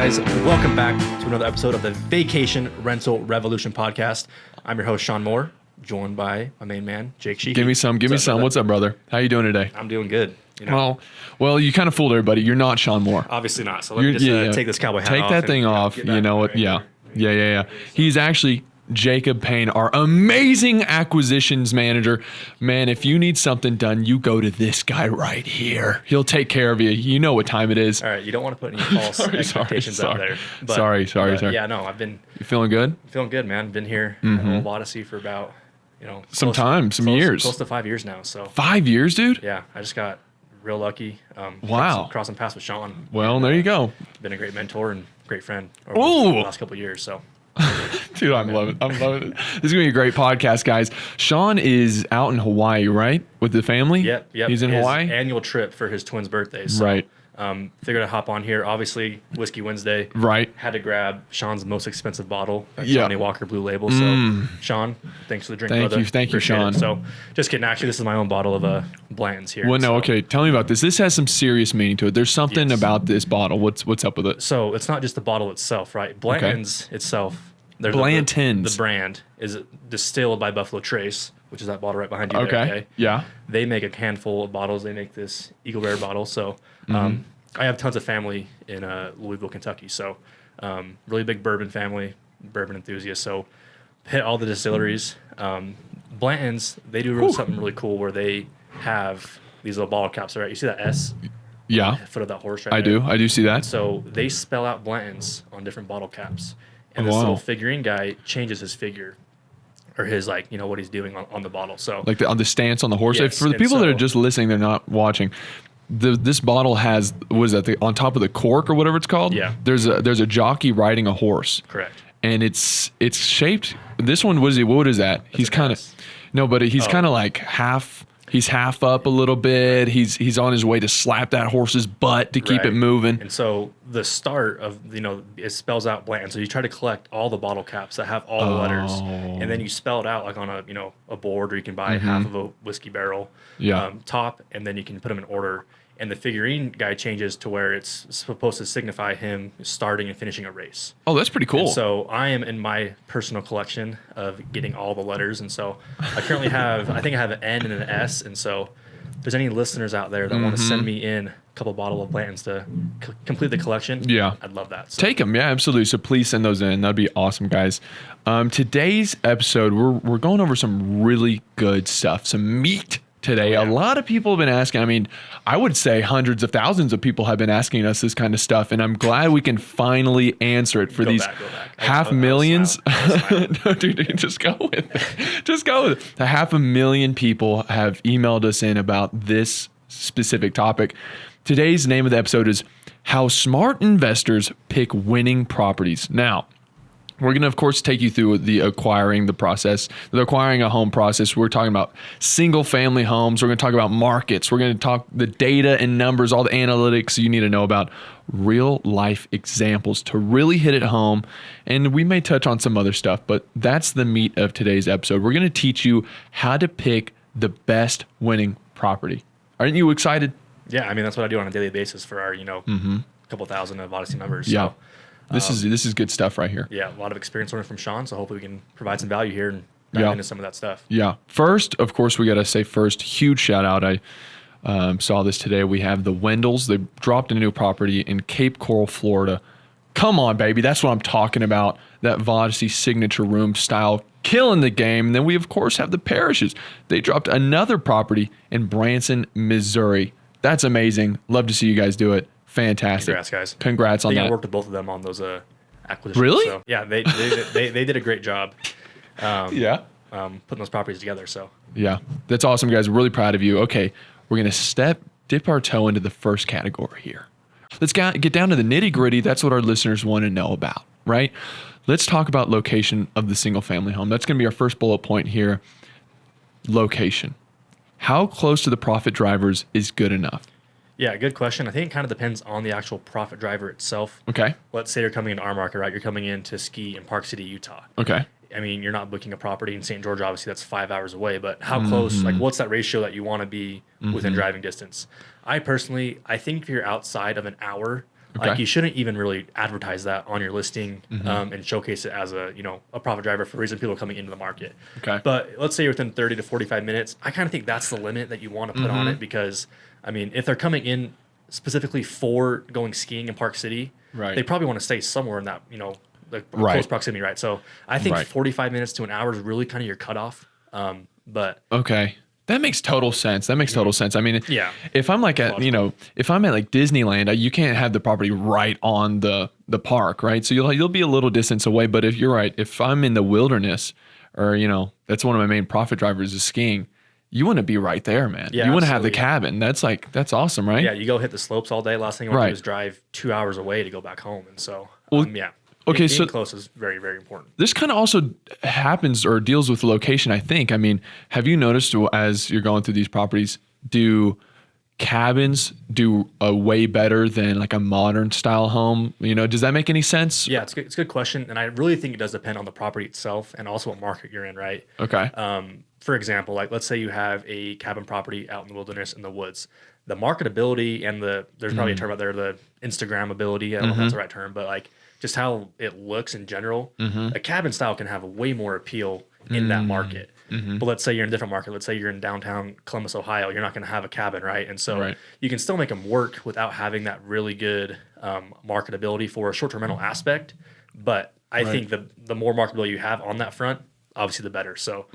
guys? Welcome back to another episode of the Vacation Rental Revolution podcast. I'm your host, Sean Moore, joined by my main man, Jake Shehee. Give me some. What's up, brother? How you doing today? I'm doing good. You know? Well, you kind of fooled everybody. You're not Sean Moore. Obviously not. So let me just take this cowboy hat off. Take that thing off. You know what? Yeah. He's actually Jaycob Payne, our amazing acquisitions manager. Man, if you need something done, you go to this guy right here. He'll take care of you. You know what time it is. All right, you don't want to put any false expectations out there. But, sorry. Yeah, no, I've been... You feeling good? Feeling good, man. Been here at Vodyssey for about, some years. Close to 5 years now. So 5 years, dude? Yeah, I just got real lucky. Wow. Crossing paths with Sean. Well, there you go. Been a great mentor and great friend over the last couple of years, so... Dude, I'm loving it. This is going to be a great podcast, guys. Sean is out in Hawaii, right? With the family? Yep. He's in Hawaii? Annual trip for his twins' birthdays. So, right. Figured I'd hop on here. Obviously, Whiskey Wednesday. Right. Had to grab Sean's most expensive bottle, Johnny Walker Blue Label. So, Sean, thanks for the drink, brother. Thank you, Appreciate Sean. it. So, just kidding. Actually, this is my own bottle of Blanton's here. Well, no, okay. Tell me about this. This has some serious meaning to it. There's something about this bottle. What's up with it? So, it's not just the bottle itself, right? Blanton's itself. Blanton's. The brand is distilled by Buffalo Trace, which is that bottle right behind you. Okay. There, okay. Yeah. They make a handful of bottles. They make this Eagle Rare bottle. So I have tons of family in Louisville, Kentucky. So really big bourbon family, bourbon enthusiast. So hit all the distilleries. Blanton's, they do something really cool where they have these little bottle caps. Right? You see that S? Yeah. Foot of that horse right there? I do see that. So they spell out Blanton's on different bottle caps. And this little figurine guy changes his figure or his, what he's doing on the bottle. So on the stance on the horse. Yes, For the people that are just listening, they're not watching. This bottle has, on top of the cork or whatever it's called? Yeah. There's a jockey riding a horse. Correct. And it's shaped. This one, what is that? He's kind of, but he's kind of like half. He's half up a little bit. He's on his way to slap that horse's butt to keep it moving. And so the start of, it spells out Blanton. So you try to collect all the bottle caps that have all the letters. And then you spell it out like on a board, or you can buy half of a whiskey barrel top, and then you can put them in order. And the figurine guy changes to where it's supposed to signify him starting and finishing a race. Oh, that's pretty cool. And so I am in my personal collection of getting all the letters. And so I currently have, I think I have an N and an S. And so if there's any listeners out there that want to send me in a couple bottle of Blantons to complete the collection, I'd love that. So. Take them. Yeah, absolutely. So please send those in. That'd be awesome, guys. Today's episode, we're going over some really good stuff, some meat today. A lot of people have been asking. I mean, I would say hundreds of thousands of people have been asking us this kind of stuff, and I'm glad we can finally answer it for these half millions. No, dude, just go with it. Just go with it. The 500,000 people have emailed us in about this specific topic. Today's name of the episode is How Smart Investors Pick Winning Properties. Now, we're going to, of course, take you through the acquiring a home process. We're talking about single-family homes. We're going to talk about markets. We're going to talk the data and numbers, all the analytics you need to know about, real-life examples to really hit it home. And we may touch on some other stuff, but that's the meat of today's episode. We're going to teach you how to pick the best winning property. Aren't you excited? Yeah, I mean, that's what I do on a daily basis for our, couple thousand of Vodyssey members. Yeah. So. This is good stuff right here. Yeah, a lot of experience learning from Sean, so hopefully we can provide some value here and dive into some of that stuff. Yeah. First, of course, we got to say huge shout out. I saw this today. We have the Wendells. They dropped a new property in Cape Coral, Florida. Come on, baby. That's what I'm talking about. That Vodyssey signature room style, killing the game. And then we, of course, have the Parishes. They dropped another property in Branson, Missouri. That's amazing. Love to see you guys do it. Fantastic. Congrats, guys. Congrats on that. I worked with both of them on those acquisitions. Really? So, yeah, they did a great job. Putting those properties together. So yeah, that's awesome, guys. We're really proud of you. Okay, we're gonna dip our toe into the first category here. Let's get down to the nitty gritty. That's what our listeners want to know about, right? Let's talk about location of the single family home. That's gonna be our first bullet point here. Location. How close to the profit drivers is good enough? Yeah, good question. I think it kind of depends on the actual profit driver itself. Okay. Let's say you're coming into our market, right? You're coming in to ski in Park City, Utah. Okay. I mean, you're not booking a property in St. George. Obviously, that's 5 hours away. But how close? Like, what's that ratio that you want to be within driving distance? I think if you're outside of an hour, Okay. Like you shouldn't even really advertise that on your listing and showcase it as a, a profit driver for the reason people are coming into the market. Okay. But let's say you're within 30 to 45 minutes. I kind of think that's the limit that you want to put on it because, I mean, if they're coming in specifically for going skiing in Park City, Right. they probably want to stay somewhere in that, like Right. close proximity, right? So I think Right. 45 minutes to an hour is really kind of your cutoff. But Okay. That makes total sense. I mean, Yeah. if I'm like Logical. if I'm at like Disneyland, you can't have the property right on the park, right? So you'll be a little distance away. But if you're right, if I'm in the wilderness, or that's one of my main profit drivers is skiing. You want to be right there, man. Yeah, you want to have the absolutely. cabin. That's awesome, right? yeah, you go hit the slopes all day. Last thing you want to Right. do is drive 2 hours away to go back home. And so, Well, yeah. okay, Being so- close is very, very important. This kind of also happens or deals with location, I think. I mean, have you noticed as you're going through these properties, do cabins do a way better than like a modern style home? Does that make any sense? Yeah, it's a good question. And I really think it does depend on the property itself and also what market you're in, right? Okay. For example, like let's say you have a cabin property out in the wilderness in the woods. The marketability and there's probably a term out there, the Instagram ability. I don't know if that's the right term, but like just how it looks in general, a cabin style can have way more appeal in that market. But let's say you're in a different market. Let's say you're in downtown Columbus, Ohio. You're not going to have a cabin, right? And so Right. you can still make them work without having that really good marketability for a short-term rental aspect. But I think the more marketability you have on that front, obviously the better. So,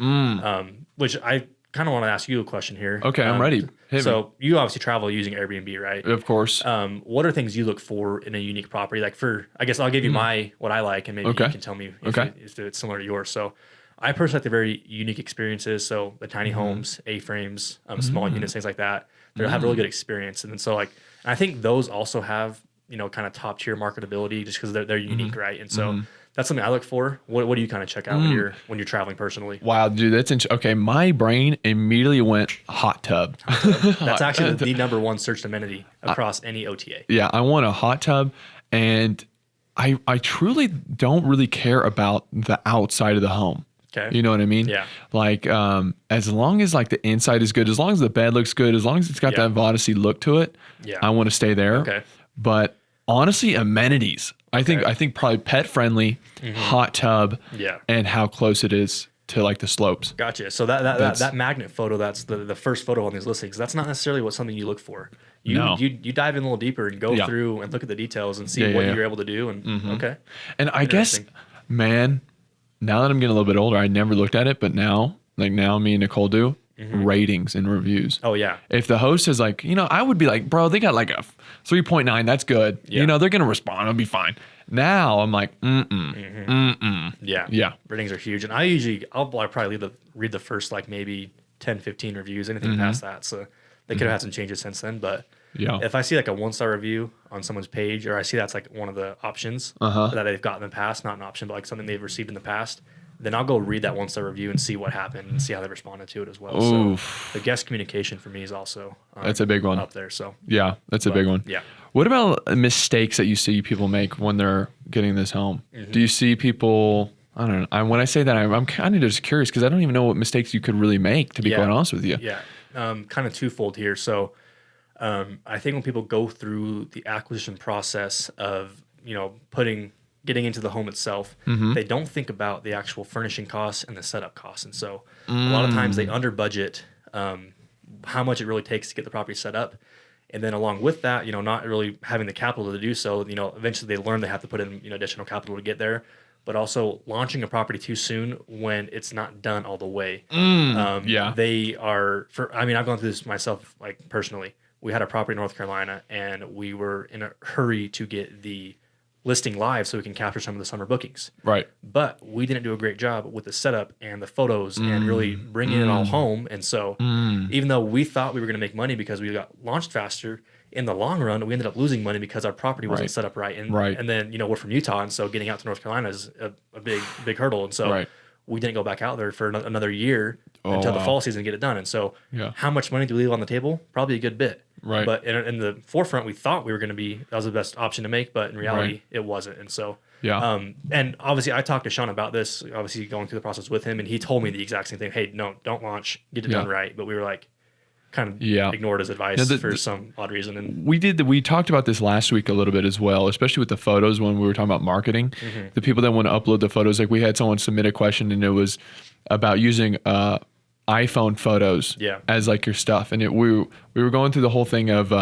which I kind of want to ask you a question here. Okay, I'm ready. Hit So you obviously travel using Airbnb, right? Of course. What are things you look for in a unique property? Like I guess I'll give you what I like, and maybe you can tell me if it's similar to yours. So I personally like the very unique experiences. So the tiny homes, A-frames, small units, things like that. They'll have really good experience. And then so and I think those also have, kind of top tier marketability just because they're unique, right? And so that's something I look for. What do you kind of check out when you're traveling personally? Wow, dude, that's okay. My brain immediately went hot tub. That's actually the number one searched amenity across any OTA. Yeah, I want a hot tub, and I truly don't really care about the outside of the home. Okay. You know what I mean? Yeah. Like, as long as like the inside is good, as long as the bed looks good, as long as it's got Yeah. that Vodyssey look to it, Yeah. I want to stay there. Okay. But honestly, amenities. I think probably pet friendly, hot tub, Yeah. and how close it is to like the slopes. Gotcha. So that magnet photo, that's the first photo on these listings. That's not necessarily something you look for. You dive in a little deeper and go through and look at the details and see what you're able to do. And okay. And I guess, man, now that I'm getting a little bit older, I never looked at it, but now me and Nicole do ratings and reviews. Oh yeah. If the host is like, I would be like, bro, they got like a 3.9. That's good. Yeah. They're going to respond. It'll be fine. Now I'm like, Yeah. Yeah. Ratings are huge. And I'll probably read the first like maybe 10, 15 reviews, anything past that. So they could have had some changes since then. But Yeah. if I see like a 1-star review on someone's page, or I see that's like one of the options that they've gotten in the past, not an option, but like something they've received in the past, then I'll go read that 1-star review and see what happened and see how they responded to it as well. Oof. So the guest communication for me is also That's a big one. up there. So Yeah, that's a big one. yeah. What about mistakes that you see people make when they're getting this home? Do you see people? I don't know. When I say that, I'm kind of just curious because I don't even know what mistakes you could really make. To be quite honest with you. Yeah. Kind of twofold here. So I think when people go through the acquisition process of getting into the home itself, they don't think about the actual furnishing costs and the setup costs. And so a lot of times they under budget how much it really takes to get the property set up. And then along with that, not really having the capital to do so, eventually they learn they have to put in, additional capital to get there, but also launching a property too soon when it's not done all the way. They are I've gone through this myself, like personally. We had a property in North Carolina and we were in a hurry to get the listing live so we can capture some of the summer bookings. Right. But we didn't do a great job with the setup and the photos and really bringing it all home. And so even though we thought we were going to make money because we got launched faster, in the long run, we ended up losing money because our property wasn't set up right. And then, we're from Utah. And so getting out to North Carolina is a big hurdle. And so we didn't go back out there for another year until the fall season to get it done. And so how much money do we leave on the table? Probably a good bit. Right. But in the forefront, we thought we were going to that was the best option to make, but in reality, it wasn't. And so, and obviously I talked to Sean about this, obviously going through the process with him, and he told me the exact same thing. Hey, no, don't launch, get it done right. But we were like, kind of Yeah. ignored his advice Yeah, for some odd reason. And we talked about this last week a little bit as well, especially with the photos when we were talking about marketing. The people that want to upload the photos, like we had someone submit a question and it was about using iPhone photos as like your stuff. And we were going through the whole thing of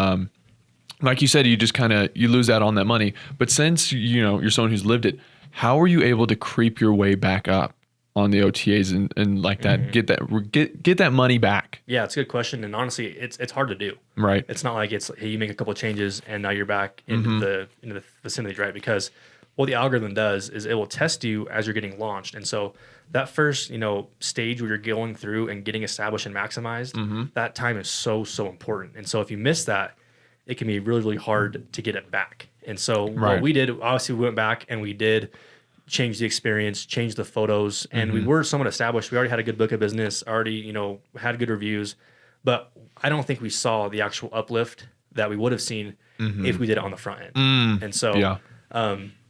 like you said, you just you lose out on that money. But since you're someone who's lived it, how are you able to creep your way back up on the OTAs and like that, get that money back? Yeah, it's a good question. And honestly, it's hard to do. Right. It's not like it's, hey, you make a couple of changes and now you're back into the vicinity, right? Because what the algorithm does is it will test you as you're getting launched. And so that first, stage where you're going through and getting established and maximized, that time is so important. And so if you miss that, it can be really, really hard to get it back. And so what we did, obviously we went back and we did change the experience, change the photos, and we were somewhat established. We already had a good book of business, already, had good reviews, but I don't think we saw the actual uplift that we would have seen if we did it on the front end. And so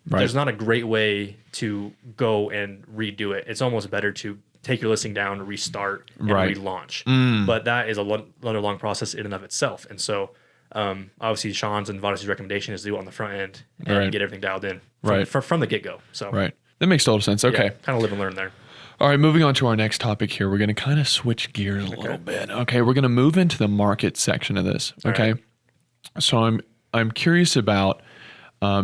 there's not a great way to go and redo it. It's almost better to take your listing down, restart, and relaunch. But that is another long process in and of itself. And so obviously Sean's and Vodyssey's recommendation is to do it on the front end and get everything dialed in from the get-go. So that makes total sense. Okay. Kind of live and learn there. All right, moving on to our next topic here. We're going to kind of switch gears a little bit. Okay, we're going to move into the market section of this. Okay. So I'm curious about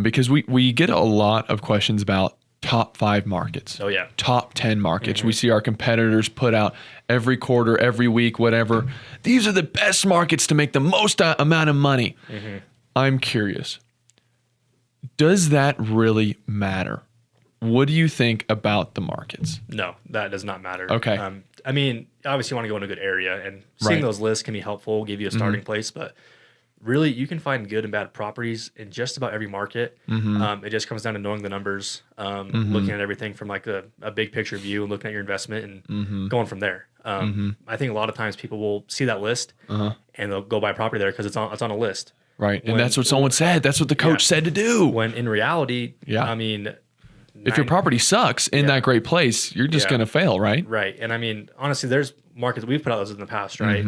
because we get a lot of questions about top 5 markets. Oh, yeah. Top 10 markets. We see our competitors put out every quarter, every week, whatever. These are the best markets to make the most amount of money. I'm curious. Does that really matter? What do you think about the markets? No, that does not matter. Okay. I mean, obviously you want to go in a good area, and seeing those lists can be helpful, give you a starting place, but really, you can find good and bad properties in just about every market. It just comes down to knowing the numbers, looking at everything from like a big picture view and looking at your investment and going from there. I think a lot of times people will see that list and they'll go buy a property there because it's on a list. Right. And that's what someone said. That's what the coach said to do. When in reality, I mean, if your property sucks in that great place, you're just going to fail, right? Right. And I mean, honestly, there's markets, we've put out those in the past, right?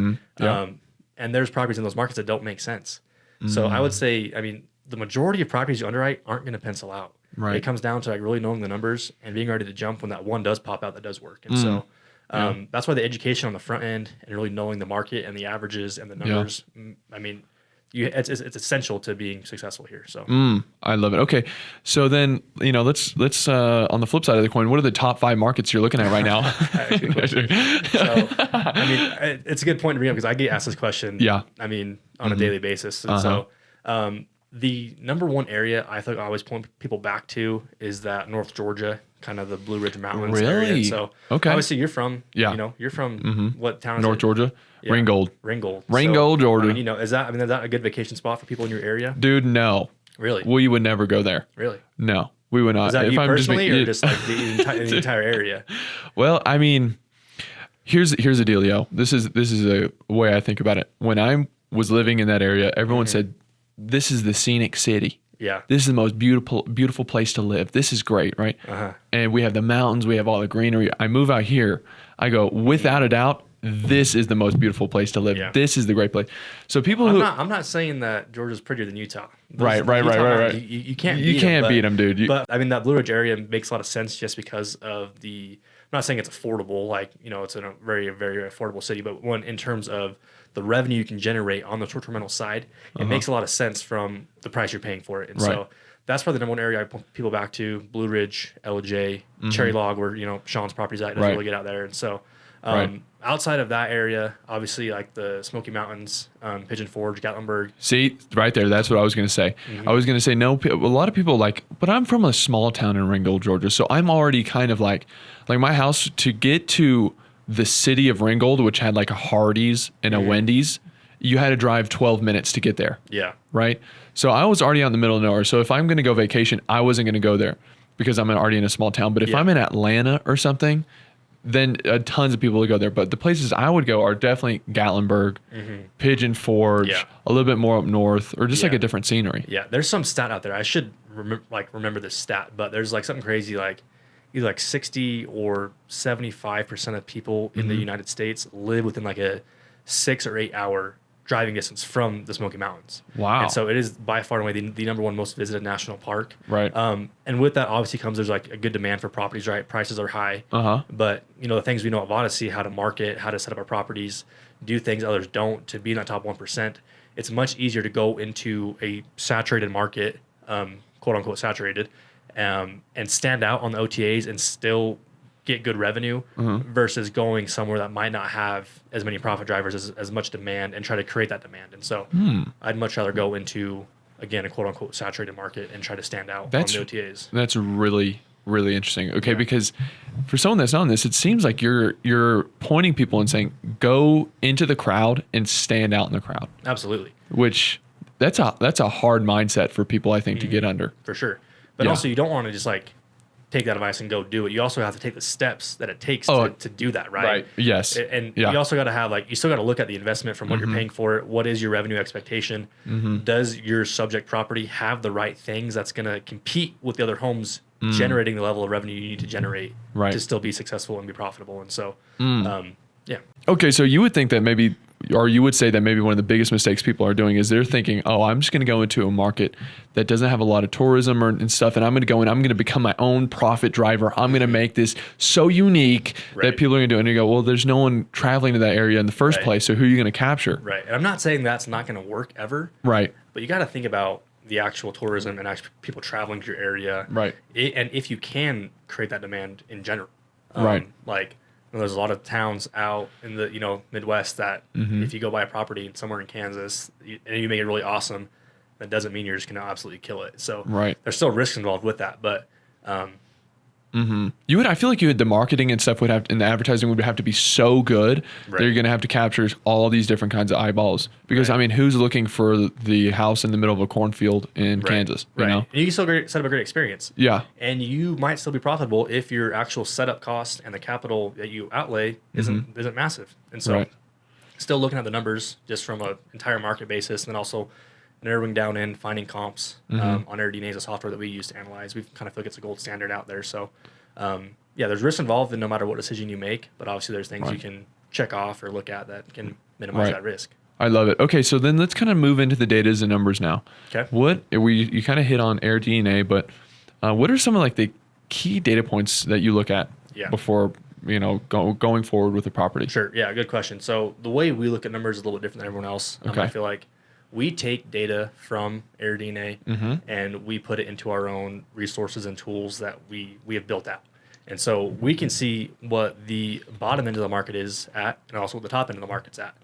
And there's properties in those markets that don't make sense. So I would say, I mean, the majority of properties you underwrite aren't going to pencil out. Right. It comes down to like really knowing the numbers and being ready to jump when that one does pop out that does work. And so that's why the education on the front end and really knowing the market and the averages and the numbers, I mean, it's essential to being successful here. So I love it. Okay, so then let's on the flip side of the coin, what are the top 5 markets you're looking at right now? So I mean, it's a good point to bring up because I get asked this question. I mean, on a daily basis. And so the number one area I think I always point people back to is that North Georgia, kind of the Blue Ridge Mountains area. And so obviously you're from you're from what town is North it? Georgia. Yeah. Ringgold, So, Georgia. I mean, is that a good vacation spot for people in your area? Dude, no. Really? We would never go there. Really? No, we would not. Is that you personally, or just like the entire area? Well, I mean, here's the dealio. This is a way I think about it. When I was living in that area, everyone said, "This is the scenic city. Yeah. This is the most beautiful place to live. This is great, right?" And we have the mountains, we have all the greenery. I move out here, I go, without a doubt, this is the most beautiful place to live. Yeah. This is the great place. So people I'm not saying that Georgia's prettier than Utah. Right. You can't beat them, dude. But I mean, that Blue Ridge area makes a lot of sense just because of I'm not saying it's affordable, like, it's in a very, very affordable city, but in terms of the revenue you can generate on the short-term rental side, it makes a lot of sense from the price you're paying for it. And so that's probably the number one area I point people back to: Blue Ridge, LJ, Cherry Log, where, Sean's property's at, doesn't really get out there. And so, outside of that area, obviously, like the Smoky Mountains, Pigeon Forge, Gatlinburg. See, right there, that's what I was going to say. I was going to say, no, a lot of people but I'm from a small town in Ringgold, Georgia, so I'm already kind of like my house, to get to the city of Ringgold, which had like a Hardee's and a Wendy's, you had to drive 12 minutes to get there. Yeah. Right? So I was already out in the middle of nowhere. So if I'm going to go vacation, I wasn't going to go there because I'm already in a small town. But if I'm in Atlanta or something, then tons of people would go there. But the places I would go are definitely Gatlinburg, Pigeon Forge, a little bit more up north, or just like a different scenery. Yeah, there's some stat out there. I should remember this stat, but there's like something crazy, like either like 60 or 75% of people in the United States live within like a 6 or 8 hour driving distance from the Smoky Mountains. Wow. And so it is by far and away the number one most visited national park. Right. And with that obviously comes, there's like a good demand for properties, right? Prices are high. But the things we know at Vodyssey, how to market, how to set up our properties, do things others don't to be in that top 1%. It's much easier to go into a saturated market, quote unquote saturated, and stand out on the OTAs and still get good revenue versus going somewhere that might not have as many profit drivers, as much demand, and try to create that demand. And so I'd much rather go into, again, a quote unquote saturated market and try to stand out on the OTAs. That's really, really interesting. Okay. Because for someone that's on this, it seems like you're pointing people and saying, go into the crowd and stand out in the crowd. Absolutely. Which that's a hard mindset for people, I think, to get under. For sure. But also you don't want to just like take that advice and go do it. You also have to take the steps that it takes to do that, right? Right. Yes. And you also got to have you still got to look at the investment from what you're paying for it. What is your revenue expectation? Does your subject property have the right things that's going to compete with the other homes generating the level of revenue you need to generate to still be successful and be profitable? And so, yeah. Okay. So you would think that maybe, or you would say that maybe one of the biggest mistakes people are doing is they're thinking, oh, I'm just going to go into a market that doesn't have a lot of tourism and stuff, and I'm going to go in, I'm going to become my own profit driver. I'm going to make this so unique that people are going to do it. And you go, well, there's no one traveling to that area in the first place, so who are you going to capture? Right. And I'm not saying that's not going to work ever. Right. But you got to think about the actual tourism and actual people traveling to your area. Right. And if you can create that demand in general. Right. Like, there's a lot of towns out in the Midwest that if you go buy a property somewhere in Kansas and you make it really awesome, that doesn't mean you're just going to absolutely kill it. So there's still risks involved with that. But I feel like the marketing and stuff and the advertising would have to be so good that you're going to have to capture all these different kinds of eyeballs. Because I mean, who's looking for the house in the middle of a cornfield in Kansas? You know? And you can still set up a great experience. Yeah. And you might still be profitable if your actual setup cost and the capital that you outlay isn't massive. And so still looking at the numbers just from an entire market basis, and then also narrowing down in finding comps on AirDNA is a software that we use to analyze. We kind of feel like it's a gold standard out there. So, there's risk involved in no matter what decision you make, but obviously there's things you can check off or look at that can minimize that risk. I love it. Okay, so then let's kind of move into the data and numbers now. Okay. You kind of hit on AirDNA, but what are some of like the key data points that you look at before going forward with the property? Sure. Yeah, good question. So the way we look at numbers is a little bit different than everyone else. I feel like we take data from AirDNA and we put it into our own resources and tools that we have built out. And so we can see what the bottom end of the market is at and also what the top end of the market's at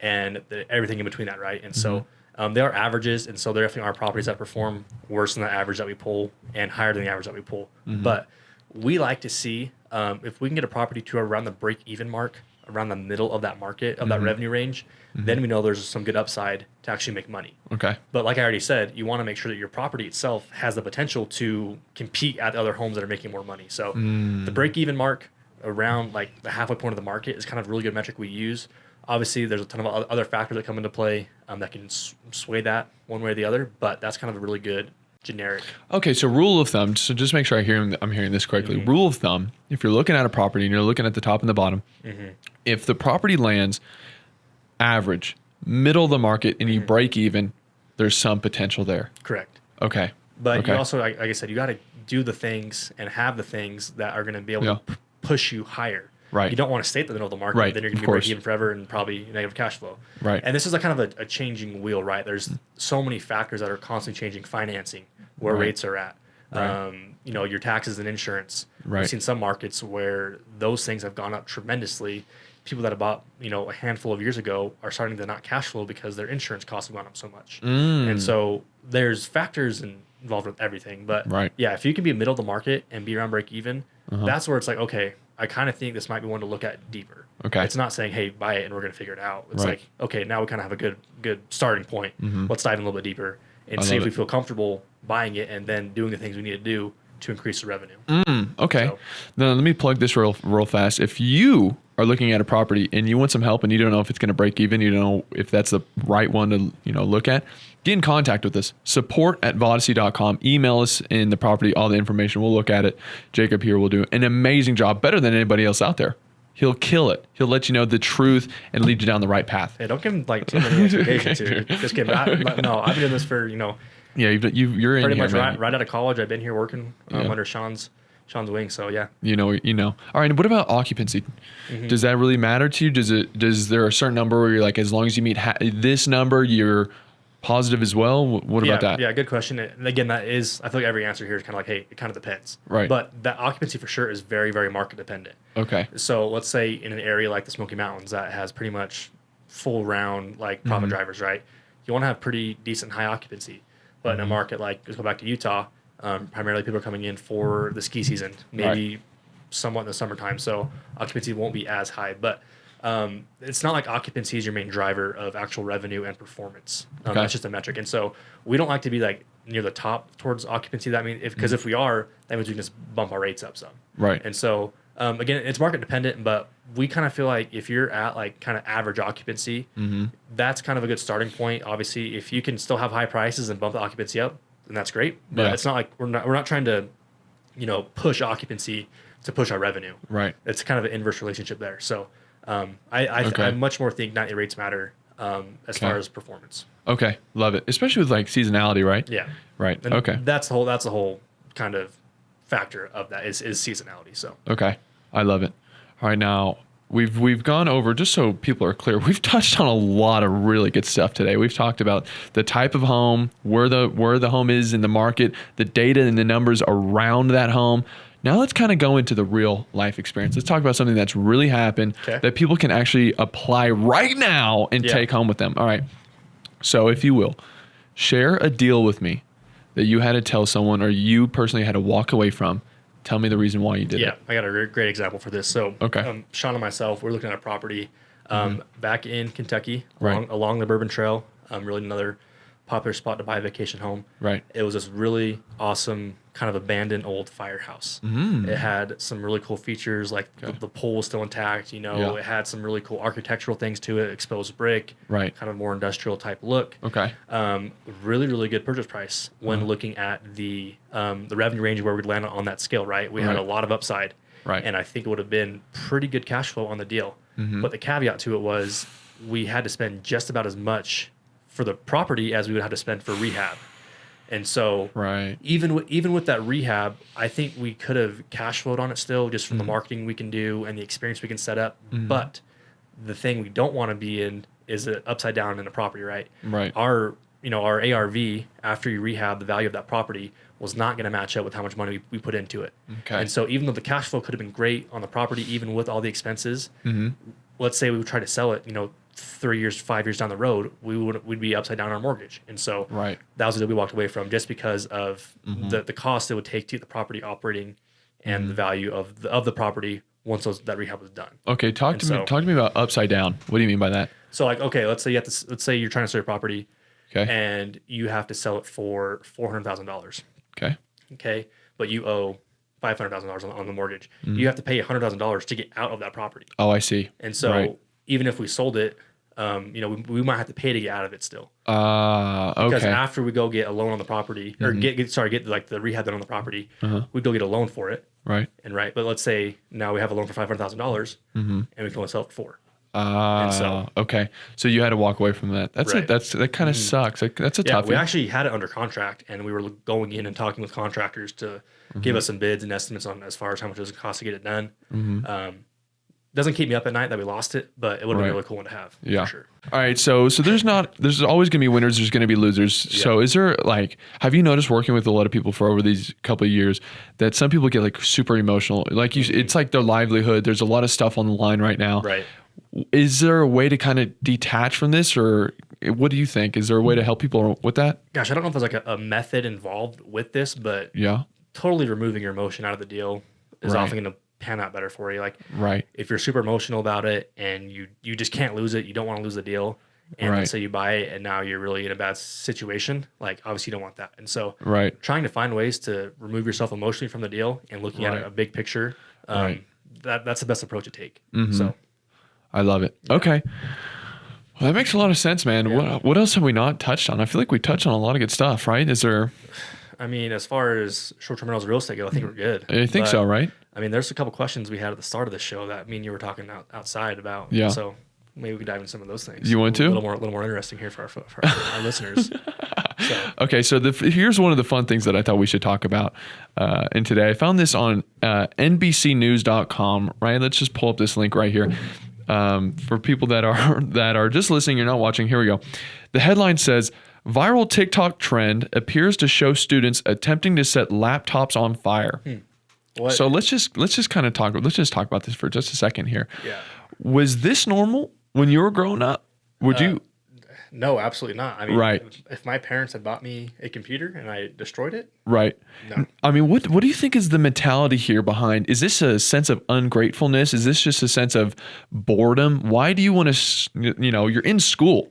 and everything in between that, right? And so there are averages, and so there definitely are properties that perform worse than the average that we pull and higher than the average that we pull. But we like to see if we can get a property to around the break-even mark, around the middle of that market, of that revenue range, then we know there's some good upside to actually make money. Okay. But like I already said, you want to make sure that your property itself has the potential to compete at the other homes that are making more money. So the break-even mark around like the halfway point of the market is kind of a really good metric we use. Obviously, there's a ton of other factors that come into play that can sway that one way or the other, but that's kind of a really good generic. Okay, so rule of thumb, so just make sure I'm hearing this correctly. Rule of thumb, if you're looking at a property and you're looking at the top and the bottom, if the property lands average, middle of the market, and you break even, there's some potential there. Correct. Okay. But you also, like I said, you got to do the things and have the things that are going to be able to push you higher. Right. You don't want to stay at the middle of the market. Then you're going to be break even forever and probably negative cash flow. Right. And this is a kind of a changing wheel, right? There's so many factors that are constantly changing. Financing, where rates are at, your taxes and insurance. We've seen some markets where those things have gone up tremendously. People that have bought, a handful of years ago are starting to not cash flow because their insurance costs have gone up so much. And so there's factors involved with everything. But if you can be middle of the market and be around break even, that's where it's like, okay, I kind of think this might be one to look at deeper. Okay. It's not saying, hey, buy it and we're going to figure it out. It's like, okay, now we kind of have a good starting point. Let's dive in a little bit deeper and see if we feel comfortable buying it and then doing the things we need to do to increase the revenue. Okay. So, now let me plug this real fast. If you are looking at a property and you want some help and you don't know if it's going to break even, you don't know if that's the right one to look at, get in contact with us. support@vodyssey.com. Email us in the property, all the information. We'll look at it. Jaycob here will do an amazing job, better than anybody else out there. He'll kill it. He'll let you know the truth and lead you down the right path. Hey, don't give him like too many expectations here. Just kidding. No, I've been doing this for Yeah, you're in pretty here, much man. right out of college. I've been here working under Sean's wing. So yeah. You know. All right. And what about occupancy? Does that really matter to you? Does there a certain number where you're like, as long as you meet this number, you're positive as well? What about that? Yeah, good question. And again, that is, I feel like every answer here is kind of like, hey, it kind of depends. Right. But that occupancy for sure is very, very market dependent. Okay. So let's say in an area like the Smoky Mountains that has pretty much full round like profit drivers, right? You want to have pretty decent high occupancy. But in a market like, let's go back to Utah, primarily people are coming in for the ski season, maybe somewhat in the summertime. So occupancy won't be as high. But it's not like occupancy is your main driver of actual revenue and performance. That's just a metric. And so we don't like to be like near the top towards occupancy. That means because if we are, that means we can just bump our rates up some. Right. And so again, it's market dependent, but we kind of feel like if you're at like kind of average occupancy, that's kind of a good starting point. Obviously, if you can still have high prices and bump the occupancy up, then that's great. But it's not like we're not trying to, push occupancy to push our revenue. Right. It's kind of an inverse relationship there. So I much more think night rates matter as far as performance. Okay, love it. Especially with like seasonality, right? Yeah. Right. And okay. That's the whole kind of factor of that is seasonality. So. Okay, I love it. All right, now we've gone over, just so people are clear, we've touched on a lot of really good stuff today. We've talked about the type of home, where the home is in the market, the data and the numbers around that home. Now let's kind of go into the real life experience. Let's talk about something that's really happened that people can actually apply right now and take home with them. All right. So if you will, share a deal with me that you had to tell someone or you personally had to walk away from. Tell me the reason why you did it. Yeah, I got a great example for this. So Sean and myself, we're looking at a property back in Kentucky along the Bourbon Trail. Really another popular spot to buy a vacation home. Right. It was this really awesome kind of abandoned old firehouse. It had some really cool features like the pole was still intact. It had some really cool architectural things to it, exposed brick, kind of more industrial type look. Okay. Really, really good purchase price when looking at the revenue range where we'd land on that scale. Right. We had a lot of upside. Right. And I think it would have been pretty good cash flow on the deal. But the caveat to it was we had to spend just about as much for the property as we would have to spend for rehab. And so even with that rehab, I think we could have cash flowed on it still just from the marketing we can do and the experience we can set up. But the thing we don't want to be in is an upside down in a property, right? Right. Our ARV after you rehab, the value of that property was not going to match up with how much money we put into it. Okay. And so even though the cash flow could have been great on the property, even with all the expenses, let's say we would try to sell it, 3 years, 5 years down the road, we'd be upside down on our mortgage. And so that was the deal we walked away from just because of the cost it would take to get the property operating and the value of the property once that rehab was done. Okay, talk to me about upside down. What do you mean by that? So like, okay, let's say you're trying to sell your property and you have to sell it for $400,000. Okay. But you owe $500,000 on the mortgage. You have to pay $100,000 to get out of that property. Oh, I see. And so even if we sold it, we might have to pay to get out of it still. Okay. Because after we go get a loan on the property, or get like the rehab done on the property, we go get a loan for it. Right. But let's say now we have a loan for $500,000, and we can only sell it for $400,000. Okay. So you had to walk away from that. That kind of sucks. That's a tough. We actually had it under contract, and we were going in and talking with contractors to give us some bids and estimates on as far as how much it was cost to get it done. Doesn't keep me up at night that we lost it, but it would have been a really cool one to have. Yeah. For sure. All right. So there's always going to be winners. There's going to be losers. Yeah. So is there have you noticed working with a lot of people for over these couple of years that some people get like super emotional? Like it's like their livelihood. There's a lot of stuff on the line right now. Right. Is there a way to kind of detach from this, or what do you think? Is there a way to help people with that? Gosh, I don't know if there's like a method involved with this, but totally removing your emotion out of the deal is often going to pan out better for you. Like, if you're super emotional about it and you just can't lose it, you don't want to lose the deal, and let's say you buy it and now you're really in a bad situation, like obviously you don't want that. And so trying to find ways to remove yourself emotionally from the deal and looking at a big picture, that's the best approach to take. So I love it. Okay. Well, that makes a lot of sense, man. What else have we not touched on? I feel like we touched on a lot of good stuff, right? Is there... I mean, as far as short-term rentals real estate go, I think we're good. I think But, so, right? I mean, there's a couple questions we had at the start of the show that me and you were talking outside about. Yeah. So maybe we could dive into some of those things. You want to? A little more interesting here for our listeners. So. Okay, so here's one of the fun things that I thought we should talk about. And today I found this on NBCnews.com. Right, let's just pull up this link right here. For people that are just listening, you're not watching. Here we go. The headline says, "Viral TikTok trend appears to show students attempting to set laptops on fire." What? So let's just kind of talk. Let's just talk about this for just a second here. Yeah. Was this normal when you were growing up? Would you? No, absolutely not. I mean, Right. if my parents had bought me a computer and I destroyed it, Right. no. I mean, what do you think is the mentality here behind? Is this a sense of ungratefulness? Is this just a sense of boredom? Why do you want to? You're in school.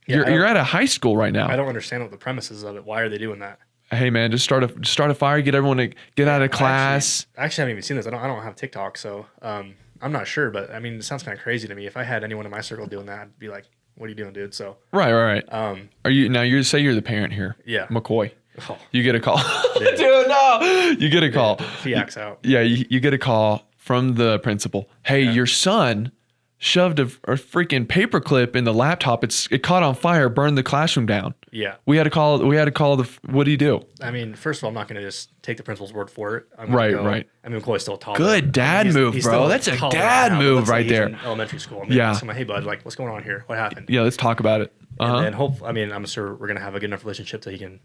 Yeah, You're at a high school right now. I don't understand what the premises of it. Why are they doing that? Hey man, just start a fire. Get everyone to get out of class. I actually haven't even seen this. I don't have TikTok, so I'm not sure. But I mean, it sounds kind of crazy to me. If I had anyone in my circle doing that, I'd be like, "What are you doing, dude?" So Right. Are you now? You say you're the parent here. Yeah. McCoy. Oh, You get a call. Yeah. Dude, no. You get a call. if he acts out. Yeah, you get a call from the principal. Hey, your son shoved a freaking paperclip in the laptop. It caught on fire, burned the classroom down. Yeah. We had to call the. What do you do? I mean, first of all, I'm not going to just take the principal's word for it. I'm Right, gonna go, right. I mean, McCoy's still a toddler. Good dad move, he's bro. still That's a toddler dad now, but move let's say right he's there. in elementary school. I'm Yeah. So I'm like, "Hey, bud, like, what's going on here? What happened?" Yeah, let's talk about it. And then I mean, I'm sure we're going to have a good enough relationship that he can,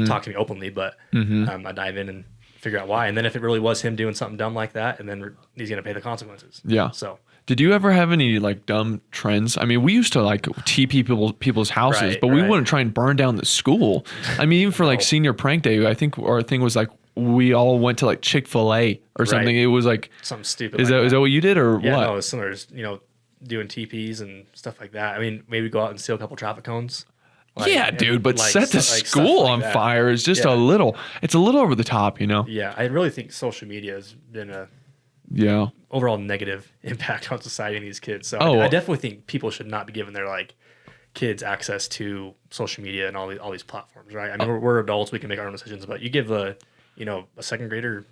talk to me openly, but I dive in and figure out why. And then if it really was him doing something dumb like that, and then he's going to pay the consequences. Yeah. So. Did you ever have any like dumb trends? I mean, we used to like TP people's houses, Right, but we right. wouldn't try and burn down the school. I mean, even for like senior prank day, I think our thing was like we all went to like Chick-fil-A or something. Right. It was like Something stupid. is like that what you did or Yeah, what? no, it's similar. It's, doing TPs and stuff like that. I mean, maybe go out and steal a couple traffic cones. Yeah, dude, but like, set the stuff school like on that. fire is just Yeah. it's a little over the top, Yeah, I really think social media has been a Yeah. overall negative impact on society and these kids. So Oh. I definitely think people should not be giving their kids access to social media and all these platforms, right? I mean, we're adults, we can make our own decisions, but you give a second grader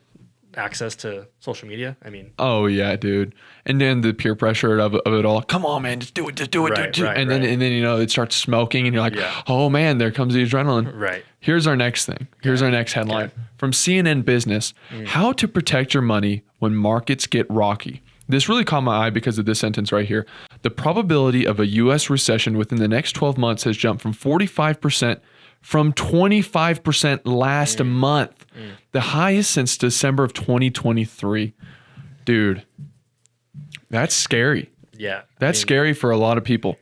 access to social media. I mean, Oh yeah, dude. And then the peer pressure of it all. Come on, man, just do it, do it. Right, right, and then right. it starts smoking and you're like, Yeah. "Oh man, there comes the adrenaline." right. Here's our next thing. Here's our next headline from CNN Business: How to protect your money when markets get rocky. This really caught my eye because of this sentence right here. The probability of a U.S. recession within the next 12 months has jumped from 45% from 25% last month, the highest since December of 2023. Dude, that's scary. Yeah. That's scary for a lot of people.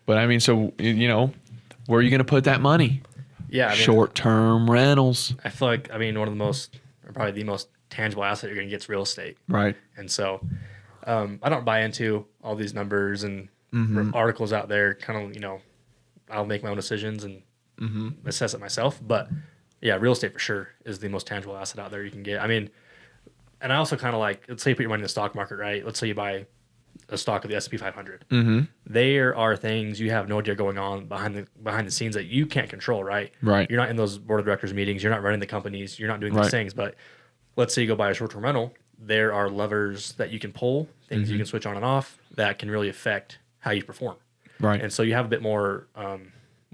But I mean, so, where are you going to put that money? Yeah. I mean, Short-term rentals. I feel like, one of the most, or probably the most tangible asset you're going to get is real estate. Right. And so I don't buy into all these numbers and articles out there. Kind of, I'll make my own decisions and assess it myself. But yeah, real estate for sure is the most tangible asset out there you can get. I mean, and I also kind of let's say you put your money in the stock market, right? Let's say you buy a stock of the S&P 500. There are things you have no idea going on behind the scenes that you can't control, right? Right. You're not in those board of directors meetings. You're not running the companies. You're not doing these Right. things. But let's say you go buy a short-term rental. There are levers that you can pull, things you can switch on and off that can really affect how you perform. Right. And so you have a bit more,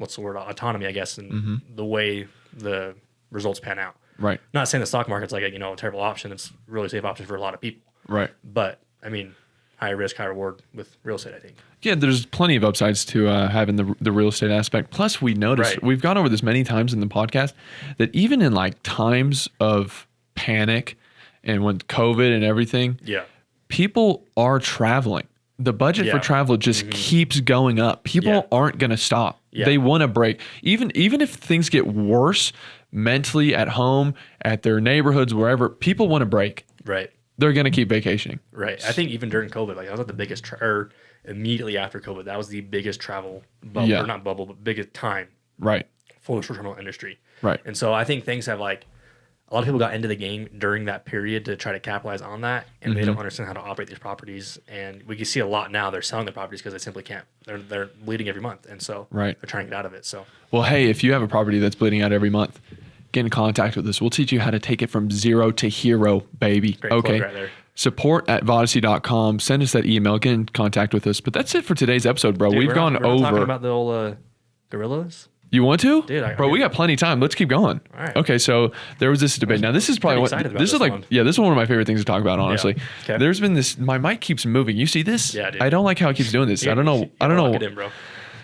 autonomy, I guess, in the way the results pan out. Right. Not saying the stock market's like a terrible option. It's a really safe option for a lot of people. Right. But I mean, high risk, high reward with real estate, I think. Yeah, there's plenty of upsides to having the real estate aspect. Plus, we noticed, Right. we've gone over this many times in the podcast, that even in times of panic and when COVID and everything, Yeah. people are traveling. The budget for Yeah. travel just keeps going up. People Yeah. aren't going to stop. Yeah. They want to break. Even if things get worse mentally at home, at their neighborhoods, wherever, people want to break. Right. They're going to keep vacationing. Right. I think even during COVID, I was at the biggest, or immediately after COVID, that was the biggest travel bubble, Yeah. or not bubble, but biggest time Right. for the short-term rental industry. Right. And so I think things have a lot of people got into the game during that period to try to capitalize on that, and they don't understand how to operate these properties. And we can see a lot now. They're selling the properties because they simply can't. They're bleeding every month, and so Right. they're trying to get out of it. So Well, hey, if you have a property that's bleeding out every month, get in contact with us. We'll teach you how to take it from zero to hero, baby. Great okay. plug right there. Support@vodyssey.com. Send us that email. Get in contact with us. But that's it for today's episode, bro. Dude, We've gone we're not talking over. about the old gorillas. You want to? Dude, bro, we got plenty of time. Let's keep going. All right. Okay, so there was this debate. Now, this is probably excited about this is this like one. this is one of my favorite things to talk about, honestly. Okay. There's been this my mic keeps moving. You see this? Yeah, dude. I don't like how it keeps doing this. I don't know. Lock it in, bro.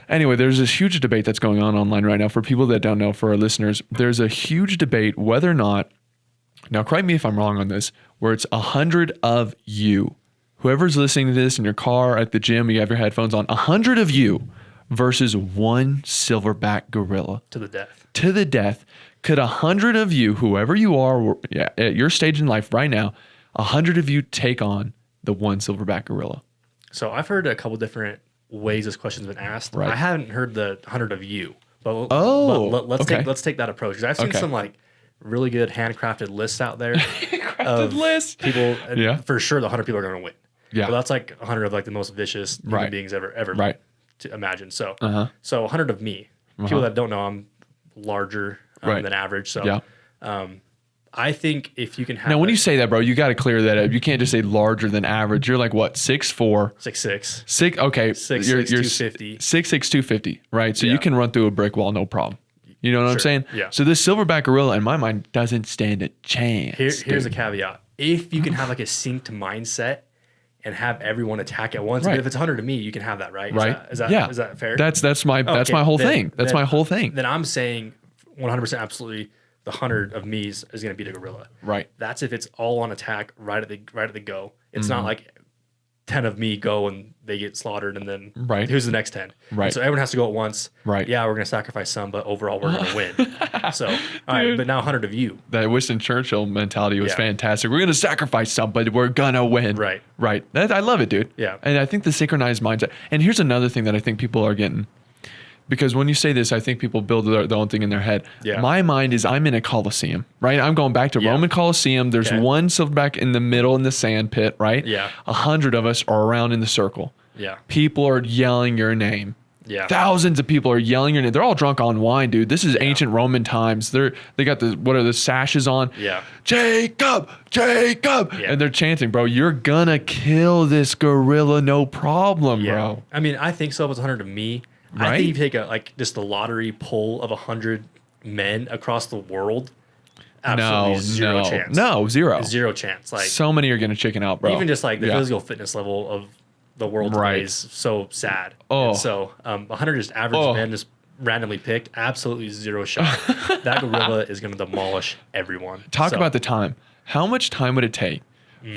Anyway, there's this huge debate that's going on online right now. For people that don't know, for our listeners, there's a huge debate whether or not, now correct me if I'm wrong on this, where it's 100 of you. Whoever's listening to this in your car, at the gym, you have your headphones on, 100 of you versus one silverback gorilla. To the death. To the death. Could 100 of you, whoever you are, at your stage in life right now, 100 of you take on the one silverback gorilla? So I've heard a couple different ways this question's been asked. Right. I haven't heard the 100 of you. But let's take that approach. 'Cause I've seen some like really good handcrafted lists out there. Crafted list. People, for sure the 100 people are going to win. Yeah. But that's like 100 of like the most vicious human beings ever to imagine. So, so 100 of me. People that don't know, I'm larger than average. So, I think if you can have. Now, when you say that, bro, you got to clear that up. You can't just say larger than average. You're like what, 6'4"? 6'6". Okay. 6'6", you're 250. 6'6", 250, right? So you can run through a brick wall, no problem. You know what I'm saying? Yeah. So this silverback gorilla, in my mind, doesn't stand a chance. Here's a caveat. If you can have like a synced mindset and have everyone attack at once, if it's 100 to me, you can have that, right? Right. Is that fair? That's my whole thing. That's my whole thing. Then I'm saying 100% absolutely the 100 of me's is going to beat a gorilla. Right. That's if it's all on attack right at the go. It's not like 10 of me go and they get slaughtered and then who's the next 10? Right. And so everyone has to go at once. Right. Yeah, we're going to sacrifice some, but overall we're going to win. So, all right, but now 100 of you. That Winston Churchill mentality was fantastic. We're going to sacrifice some, but we're going to win. Right. Right. I love it, dude. Yeah. And I think the synchronized mindset. And here's another thing that I think people are getting. Because when you say this, I think people build their own thing in their head. Yeah. My mind is I'm in a Coliseum, right? I'm going back to Roman Coliseum. There's one silverback in the middle in the sand pit, right? Yeah. 100 of us are around in the circle. Yeah. People are yelling your name. Yeah. Thousands of people are yelling your name. They're all drunk on wine, dude. This is ancient Roman times. They got the sashes on. Yeah. Jaycob, Jaycob. Yeah. And they're chanting, bro, you're gonna kill this gorilla, no problem, bro. I mean, I think so. If it's 100 of me, I think you take just a lottery poll of 100 men across the world. Absolutely zero chance. No, zero. Zero chance. Like so many are gonna chicken out, bro. Even just like the physical fitness level of the world today is so sad. And so 100 just average men just randomly picked, absolutely zero shot. That gorilla is gonna demolish everyone. Talk about the time. How much time would it take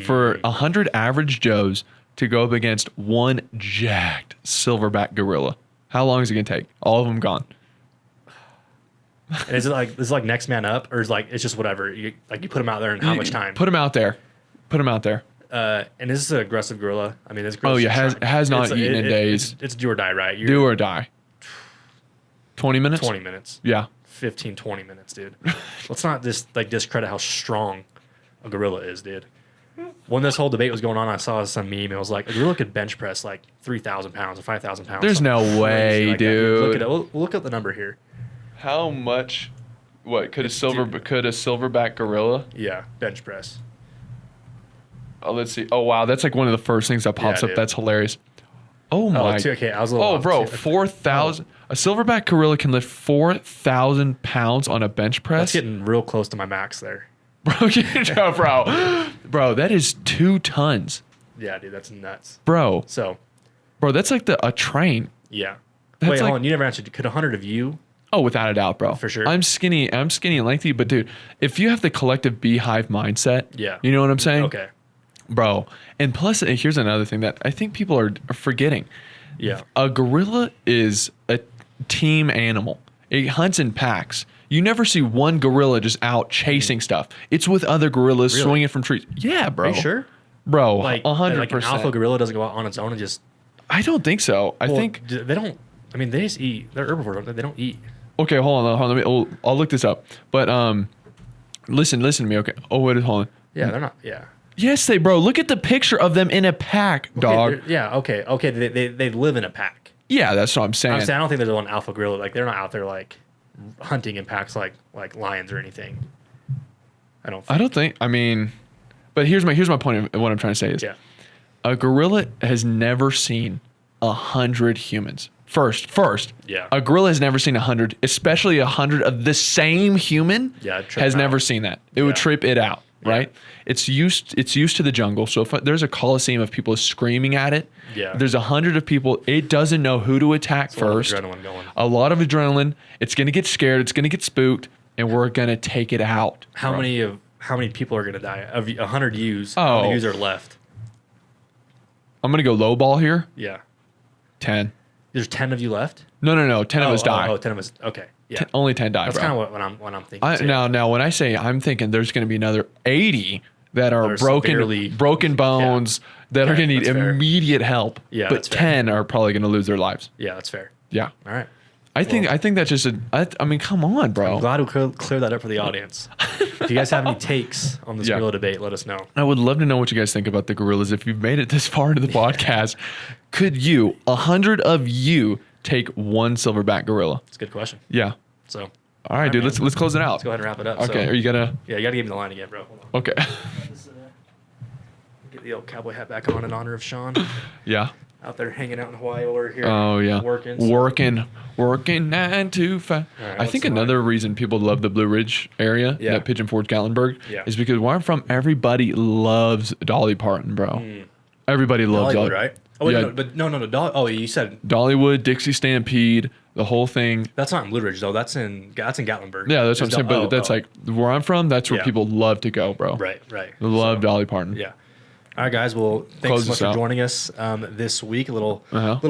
for 100 average Joes to go up against one jacked silverback gorilla? How long is it gonna take? All of them gone. And is it like next man up, or is it's just whatever? You put them out there, and how much time? Put them out there. Put them out there. And this is an aggressive gorilla. I mean, this gorilla. Oh yeah, has not eaten in days. It's do or die, right? Do or die. 20 minutes. 20 minutes. Yeah. 15, 20 minutes, dude. Let's not discredit how strong a gorilla is, dude. When this whole debate was going on, I saw some meme. It was like a gorilla could bench press like 3,000 pounds or 5,000 pounds. There's no way, like dude. Look up the number here. How much? What could a silverback gorilla? Yeah, bench press. Oh, let's see. Oh wow, that's like one of the first things that pops up. Dude. That's hilarious. Oh my. Okay, I was a little. Oh, bro, 4,000. A silverback gorilla can lift 4,000 pounds on a bench press. That's getting real close to my max there. Bro, that is 2 tons. Yeah, dude, that's nuts. Bro, that's like a train. Yeah. That's Wait, hold on. You never answered. Could 100 of you? Oh, without a doubt, bro. For sure. I'm skinny and lengthy, but dude, if you have the collective beehive mindset, you know what I'm saying? Okay. Bro, and plus, here's another thing that I think people are forgetting. Yeah. A gorilla is a team animal. It hunts in packs. You never see one gorilla just out chasing stuff. It's with other gorillas swinging from trees. Yeah, bro. Are you sure? Bro, like 100%. Like an alpha gorilla doesn't go out on its own and just. I don't think so. I think they don't. I mean, they just eat. They're herbivores. They don't eat. Okay, hold on. I'll look this up. But listen to me. Okay. Oh, wait, hold on. Yeah, they're not. Yeah. Yes, bro. Look at the picture of them in a pack, dog. Okay. They live in a pack. Yeah, that's what I'm saying. I don't think there's one alpha gorilla. Like they're not out there like. hunting in packs like lions or anything. I don't think. I mean, but here's my point of what I'm trying to say is a gorilla has never seen 100 humans. First, yeah, a gorilla has never seen 100, especially 100 of the same human. Yeah, has never seen that. It would trip it out, right? It's used to the jungle. So if there's a coliseum of people screaming at it, there's 100 of people. It doesn't know who to attack first. A lot of adrenaline. It's gonna get scared. It's gonna get spooked, and we're gonna take it out. How many people are gonna die of 100 ewes? How many ewes are left? I'm gonna go low ball here. Yeah, 10. There's 10 of you left? No. 10 of us die. 10 of us. Okay. Yeah. Only 10 die, That's bro. kind of what I'm thinking. Now, when I say I'm thinking there's going to be another 80 that are broken bones that are going to need immediate help. Yeah, but 10 are probably going to lose their lives. Yeah, that's fair. Yeah. All right. I think that's just I mean, come on, bro. I'm glad we could clear that up for the audience. If you guys have any takes on this gorilla debate, let us know. I would love to know what you guys think about the gorillas. If you've made it this far into the podcast, could 100 of you take one silverback gorilla? That's a good question. Yeah. So. All right, dude. Let's close it out. Let's go ahead and wrap it up. Okay. So, are you gonna? Yeah, you gotta give me the line again, bro. Hold on. Okay. Get the old cowboy hat back on in honor of Sean. Yeah. Out there hanging out in Hawaii while we're here. Oh yeah. Working 9 to 5. Right, I think another reason people love the Blue Ridge area, that Pigeon Forge, Gatlinburg, is because where I'm from, everybody loves Dolly Parton, bro. Everybody loves Dollywood, right? Oh, wait, no. Oh, you said Dollywood, Dixie Stampede, the whole thing. That's not in Blue Ridge though. That's in Gatlinburg. Yeah, that's what I'm saying. But that's like where I'm from. That's where people love to go, bro. Right. They love Dolly Parton. Yeah. All right, guys. Well, thanks so much for joining us this week. A little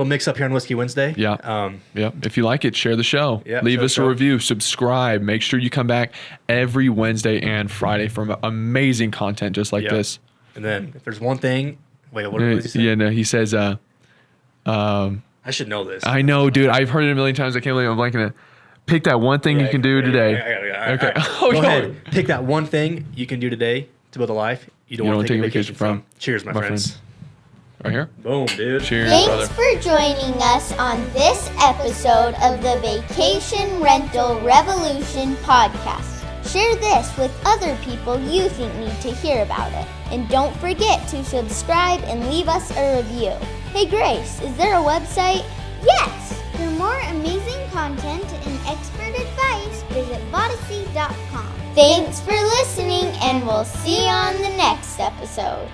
mix up here on Whiskey Wednesday. Yeah. If you like it, share the show. Yeah, leave us a review. Subscribe. Make sure you come back every Wednesday and Friday for amazing content just like this. And then if there's one thing, wait, what did he say? Yeah, no, he says. I should know this. I know, dude. I've heard it a million times. I can't believe I'm blanking it. Pick that one thing you can do today. Okay. Go ahead. Pick that one thing you can do today to build a life you don't want to take a vacation from. Cheers, my friends. Right here. Boom, dude. Cheers, Thanks for joining us on this episode of the Vacation Rental Revolution podcast. Share this with other people you think need to hear about it. And don't forget to subscribe and leave us a review. Hey Grace, is there a website? Yes! For more amazing content and expert advice, visit Vodyssey.com. Thanks for listening, and we'll see you on the next episode.